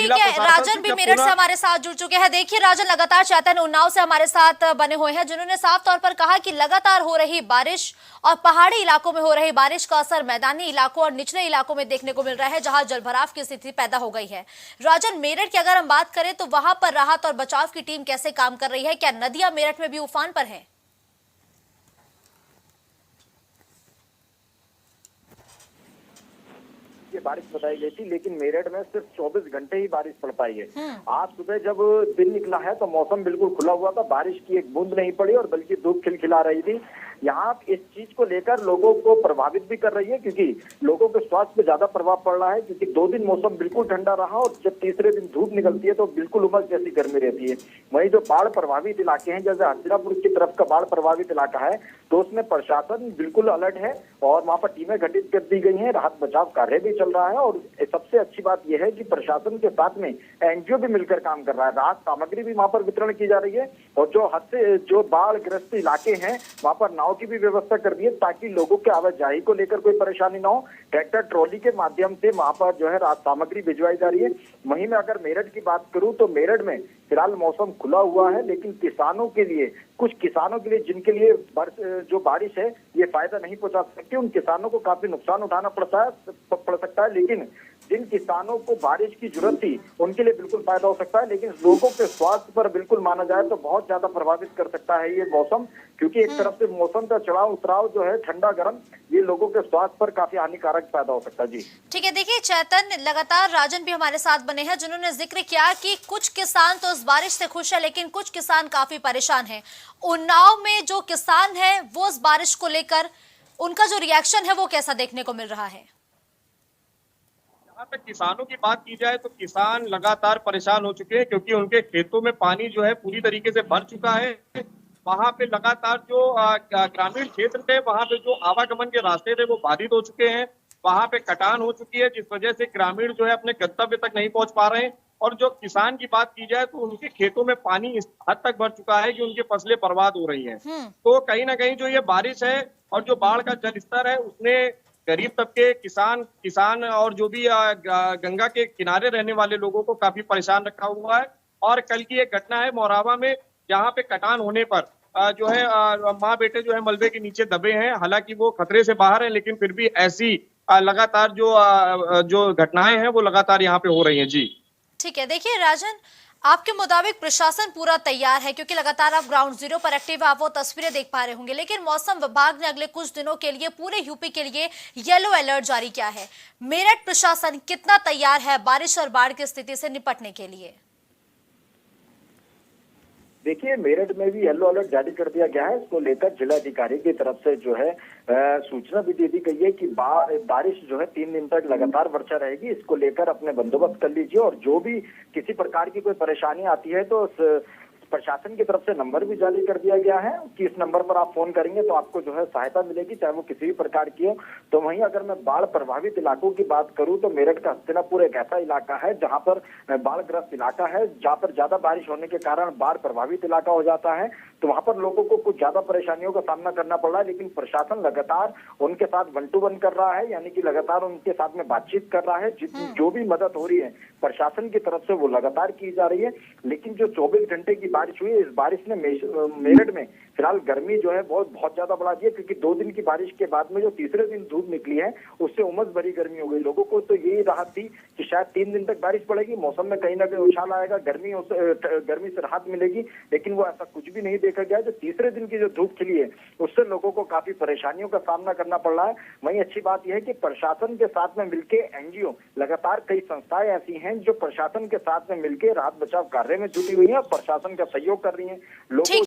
ठीक है, राजन भी मेरठ से हमारे साथ जुड़ चुके हैं। देखिए राजन, लगातार चैतन्य उन्नाव से हमारे साथ बने हुए हैं, जिन्होंने साफ तौर पर कहा कि लगातार हो रही बारिश और पहाड़ी इलाकों में हो रही बारिश का असर मैदानी इलाकों और निचले इलाकों में देखने को मिल रहा है, जहां जलभराव की स्थिति पैदा हो गई है। राजन, मेरठ की अगर हम बात करें तो वहां पर राहत और बचाव की टीम कैसे काम कर रही है? क्या नदियां मेरठ में भी उफान पर है? बारिश बताई गई थी, लेकिन मेरठ में सिर्फ 24 घंटे ही बारिश पड़ पाई है। आज सुबह जब दिन निकला है तो मौसम बिल्कुल खुला हुआ था, बारिश की एक बूंद नहीं पड़ी और बल्कि धूप खिलखिला रही थी। यहाँ इस चीज को लेकर लोगों को प्रभावित भी कर रही है, क्योंकि लोगों के स्वास्थ्य पे ज्यादा प्रभाव पड़ रहा है, क्योंकि 2 दिन मौसम बिल्कुल ठंडा रहा और जब तीसरे दिन धूप निकलती है तो बिल्कुल उमस जैसी गर्मी रहती है। वहीं जो बाढ़ प्रभावित इलाके हैं, जैसे हजीरापुर की तरफ का बाढ़ प्रभावित इलाका है, तो उसमें प्रशासन बिल्कुल अलर्ट है और वहां पर टीमें गठित कर दी गई हैं, राहत बचाव कार्य भी चल रहा है। और सबसे अच्छी बात यह है कि प्रशासन के साथ में एनजीओ भी मिलकर काम कर रहा है, राहत सामग्री भी वहां पर वितरण की जा रही है और जो बाढ़ ग्रस्त इलाके हैं वहां पर नाव की भी व्यवस्था कर दी है, ताकि लोगों के आवाजाही को लेकर कोई परेशानी ना हो। ट्रैक्टर ट्रॉली के माध्यम से वहां पर जो है राहत सामग्री भिजवाई जा रही है। वहीं में अगर मेरठ की बात करूं तो मेरठ में फिलहाल मौसम खुला हुआ है, लेकिन किसानों के लिए, कुछ किसानों के लिए जिनके लिए जो बारिश है ये फायदा नहीं पहुंचा सकती, उन किसानों को काफी नुकसान उठाना पड़ सकता है। लेकिन जिन किसानों को बारिश की जरूरत थी उनके लिए बिल्कुल फायदा हो सकता है, लेकिन लोगों के स्वास्थ्य पर बिल्कुल माना जाए तो बहुत ज्यादा प्रभावित कर सकता है ये मौसम, क्योंकि एक तरफ से मौसम का चढ़ाव उतराव जो है ठंडा गर्म, ये लोगों के स्वास्थ्य पर काफी हानिकारक पैदा हो सकता है। जी ठीक है, देखिए चैतन्य, लगातार राजन भी हमारे साथ बने हैं, जिन्होंने जिक्र किया कि कुछ किसान तो इस बारिश से खुश है, लेकिन कुछ किसान काफी परेशान हैं। उन्नाव में जो किसान है वो इस बारिश को लेकर उनका जो रिएक्शन है वो कैसा देखने को मिल रहा है? जहाँ तक किसानों की बात की जाए तो किसान लगातार परेशान हो चुके हैं, क्योंकि उनके खेतों में पानी जो है पूरी तरीके से भर चुका है। वहां पे लगातार जो ग्रामीण क्षेत्र थे, वहां पे जो आवागमन के रास्ते थे वो बाधित हो चुके हैं। वहां पे कटान हो चुकी है, जिस वजह से ग्रामीण जो है अपने गंतव्य तक नहीं पहुंच पा रहे हैं। और जो किसान की बात की जाए तो उनके खेतों में पानी इस हद तक भर चुका है कि उनकी फसलें बर्बाद हो रही हैं। तो कहीं ना कहीं जो ये बारिश है और जो बाढ़ का जल स्तर है, उसने गरीब तबके, किसान और जो भी गंगा के किनारे रहने वाले लोगों को काफी परेशान रखा हुआ है। और कल की एक घटना है मोरावा में, जहाँ पे कटान होने पर जो है माँ बेटे जो है मलबे के नीचे दबे हैं। हालांकि वो खतरे से बाहर है, लेकिन फिर भी ऐसी लगातार जो घटनाएं हैं वो लगातार यहाँ पे हो रही हैं। जी ठीक है, देखिए राजन, आपके मुताबिक प्रशासन पूरा तैयार है, क्योंकि लगातार आप ग्राउंड जीरो पर एक्टिव, आप वो तस्वीरें देख पा रहे होंगे, लेकिन मौसम विभाग ने अगले कुछ दिनों के लिए पूरे यूपी के लिए येलो अलर्ट जारी किया है। मेरठ प्रशासन कितना तैयार है बारिश और बाढ़ की स्थिति से निपटने के लिए? देखिए, मेरठ में भी येलो अलर्ट जारी कर दिया गया है। इसको लेकर जिलाधिकारी की तरफ से जो है सूचना भी दे दी गई है कि बारिश जो है 3 दिन तक लगातार वर्षा रहेगी। इसको लेकर अपने बंदोबस्त कर लीजिए और जो भी किसी प्रकार की कोई परेशानी आती है तो प्रशासन की तरफ से नंबर भी जारी कर दिया गया है कि इस नंबर पर आप फोन करेंगे तो आपको जो है सहायता मिलेगी, चाहे वो किसी भी प्रकार की हो। तो वहीं अगर मैं बाढ़ प्रभावित इलाकों की बात करूं तो मेरठ का हस्तिनापुर एक ऐसा इलाका है जहां पर बाढ़ग्रस्त इलाका है, जहां पर ज्यादा बारिश होने के कारण बाढ़ प्रभावित इलाका हो जाता है। तो वहां पर लोगों को कुछ ज्यादा परेशानियों का सामना करना पड़ रहा है, लेकिन प्रशासन लगातार उनके साथ 1-to-1 कर रहा है, यानी कि लगातार उनके साथ में बातचीत कर रहा है। जो भी मदद हो रही है प्रशासन की तरफ से वो लगातार की जा रही है। लेकिन जो 24 घंटे की बारिश हुई है, इस बारिश ने मेरठ में फिलहाल गर्मी जो है बहुत ज्यादा बढ़ा दी है, क्योंकि 2 दिन की बारिश के बाद में जो तीसरे दिन धूप निकली है उससे उमस भरी गर्मी हो गई। लोगों को तो यही राहत थी कि शायद 3 दिन तक बारिश पड़ेगी, मौसम में कहीं ना कहीं उछाल आएगा, गर्मी से राहत मिलेगी, लेकिन वो ऐसा कुछ भी नहीं देखा गया। जो तीसरे दिन की जो धूप खिली है उससे लोगों को काफी परेशानियों का सामना करना पड़ रहा है। वहीं अच्छी बात यह है कि प्रशासन के साथ में मिलकर एनजीओ, लगातार कई संस्थाएं ऐसी हैं जो प्रशासन के साथ में मिलकर राहत बचाव कार्य में जुटी हुई है और प्रशासन का सहयोग कर रही है। लोगों